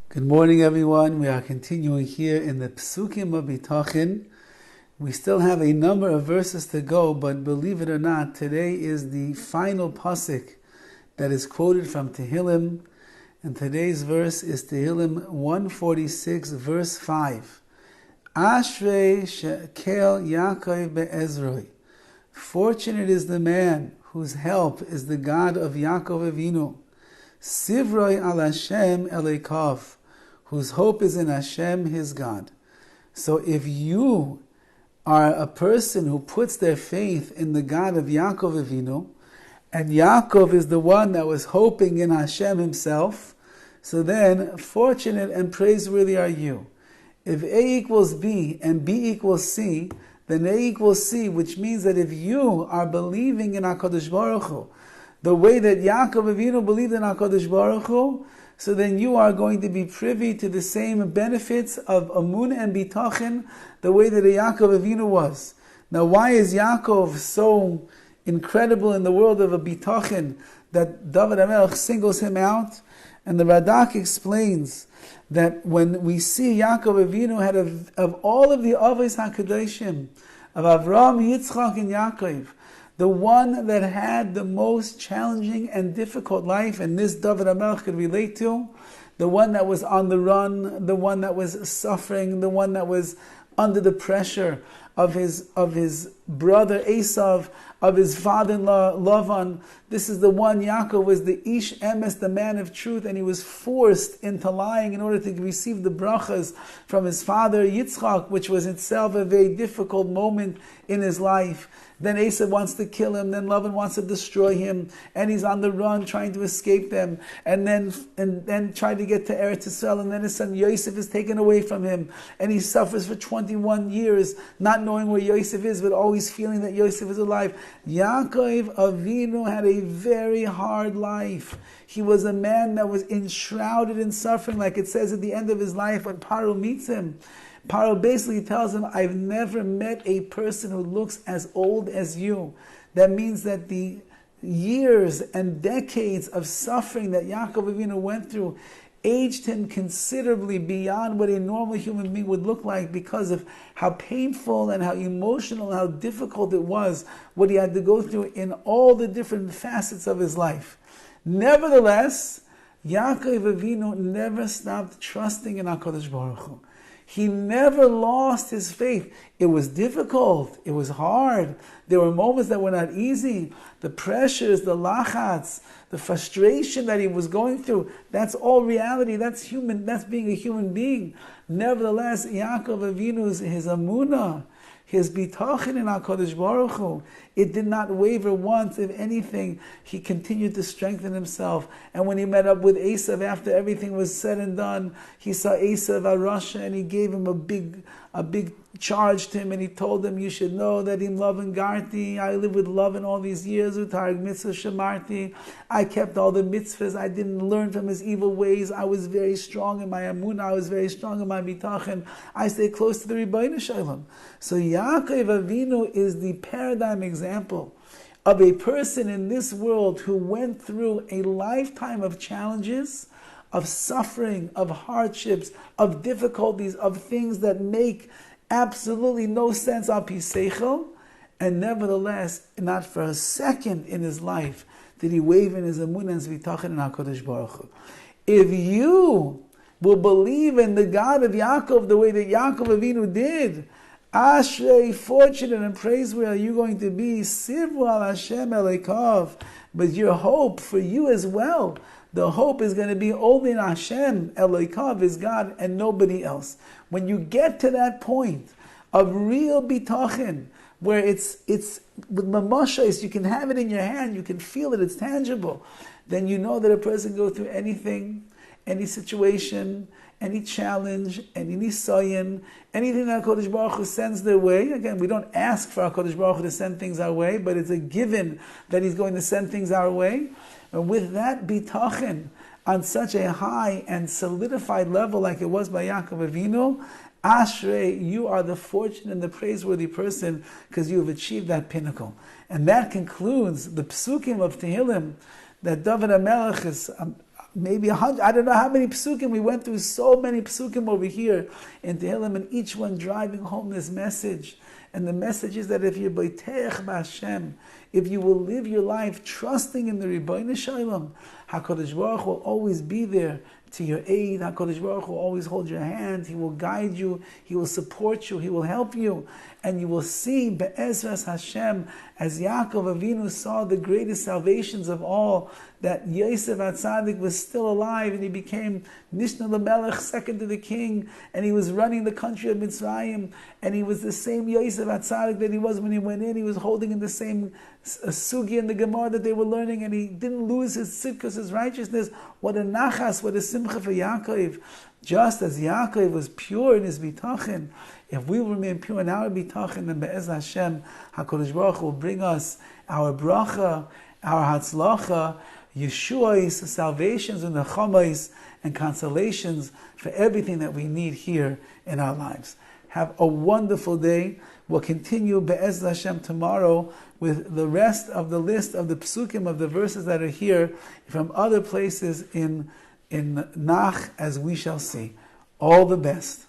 Good morning, everyone. We are continuing here in the Psukim of Bitachon. We still have a number of verses to go, but believe it or not, today is the final pasuk that is quoted from Tehillim, and today's verse is Tehillim 146, verse 5. Ashrei shekel Yaakov be'ezroi. Fortunate is the man whose help is the God of Yaakov Avinu. Sivroi al Hashem Eleikav, whose hope is in Hashem, his God. So if you are a person who puts their faith in the God of Yaakov Avinu, and Yaakov is the one that was hoping in Hashem himself, so then fortunate and praiseworthy are you. If A equals B and B equals C, then A equals C, which means that if you are believing in HaKadosh Baruch Hu, the way that Yaakov Avinu believed in HaKadosh Baruch Hu, so then you are going to be privy to the same benefits of Amun and Bitachon, the way that Yaakov Avinu was. Now, why is Yaakov so incredible in the world of a Bitachon that Dovid HaMelech singles him out? And the Radak explains that when we see Yaakov Avinu had of all of the Avos HaKadoshim, of Avraham, Yitzchak, and Yaakov, the one that had the most challenging and difficult life, and this Dovid HaMelech could relate to, the one that was on the run, the one that was suffering, the one that was under the pressure of his brother Esav, of his father-in-law Lavan. This is the one, Yaakov was the Ish Emes, the man of truth, and he was forced into lying in order to receive the brachas from his father Yitzchak, which was itself a very difficult moment in his life. Then Esav wants to kill him, then Lavan wants to destroy him, and he's on the run trying to escape them, and then trying to get to Eretz Yisrael, and then his son Yosef is taken away from him, and he suffers for 21 years, not knowing where Yosef is, but always feeling that Yosef is alive. Yaakov Avinu had a very hard life. He was a man that was enshrouded in suffering, like it says at the end of his life when Paro meets him. Paro basically tells him, I've never met a person who looks as old as you. That means that the years and decades of suffering that Yaakov Avinu went through aged him considerably beyond what a normal human being would look like, because of how painful and how emotional and how difficult it was what he had to go through in all the different facets of his life. Nevertheless, Yaakov Avinu never stopped trusting in HaKadosh Baruch Hu. He never lost his faith. It was difficult. It was hard. There were moments that were not easy. The pressures, the lachats, the frustration that he was going through, that's all reality. That's human. That's being a human being. Nevertheless, Yaakov Avinu's, his amunah, his bitachon in HaKadosh Baruch Hu, it did not waver once. If anything, he continued to strengthen himself. And when he met up with Esav after everything was said and done, he saw Esav Arasha, and he gave him a big charge to him, and he told him, you should know that in love and garti, I lived with love in all these years, utarg mitzvah shamarti, I kept all the mitzvahs, I didn't learn from his evil ways, I was very strong in my amunah, I was very strong in my bitachon, I stayed close to the Rebbeinu Shalom. So Yaakov Avinu is the paradigm example of a person in this world who went through a lifetime of challenges, of suffering, of hardships, of difficulties, of things that make absolutely no sense al pi seichel, and nevertheless, not for a second in his life did he waver in his amunah and his bitachon in HaKadosh Baruch Hu. If you will believe in the God of Yaakov the way that Yaakov Avinu did, Ashrei, fortunate and praiseworthy are you going to be, Sivru al Hashem Eleikav, but your hope for you as well, the hope is going to be only in Hashem, Eleikav is God, and nobody else. When you get to that point of real bitachon, where it's with mamashos, you can have it in your hand, you can feel it, it's tangible, then you know that a person can go through anything, any situation, any challenge, any nisayon, anything that HaKadosh Baruch Hu sends their way. Again, we don't ask for HaKadosh Baruch Hu to send things our way, but it's a given that He's going to send things our way. And with that bitachon on such a high and solidified level like it was by Yaakov Avinu, Ashrei, you are the fortunate and the praiseworthy person because you have achieved that pinnacle. And that concludes the psukim of Tehillim that Dovid HaMelech is maybe 100, I don't know how many psukim. We went through so many psukim over here in Tehillim, and each one driving home this message. And the message is that if you're Beiteach b'Hashem, if you will live your life trusting in the Ribbono Shel Olam, HaKadosh Baruch Hu will always be there to your aid. HaKadosh Baruch Hu will always hold your hand. He will guide you. He will support you. He will help you. And you will see Be'ezras Hashem, as Yaakov Avinu saw the greatest salvations of all, that Yosef HaTzadik was still alive and he became Mishnah L'Melech, second to the king, and he was running the country of Mitzrayim, and he was the same Yosef HaTzadik that he was when he went in. He was holding in the same sugi in the Gemara that they were learning, and he didn't lose his tzidkus, his righteousness. What a nachas, what a simcha for Yaakov. Just as Yaakov was pure in his bitachon, if we remain pure in our bitachon, then Be'ez Hashem, HaKadosh Baruch Hu will bring us our bracha, our hatzlacha, Yeshua's salvations and nechamos and consolations for everything that we need here in our lives. Have a wonderful day. We'll continue Be'ez Hashem tomorrow with the rest of the list of the psukim, of the verses that are here from other places in Nach, as we shall see. All the best.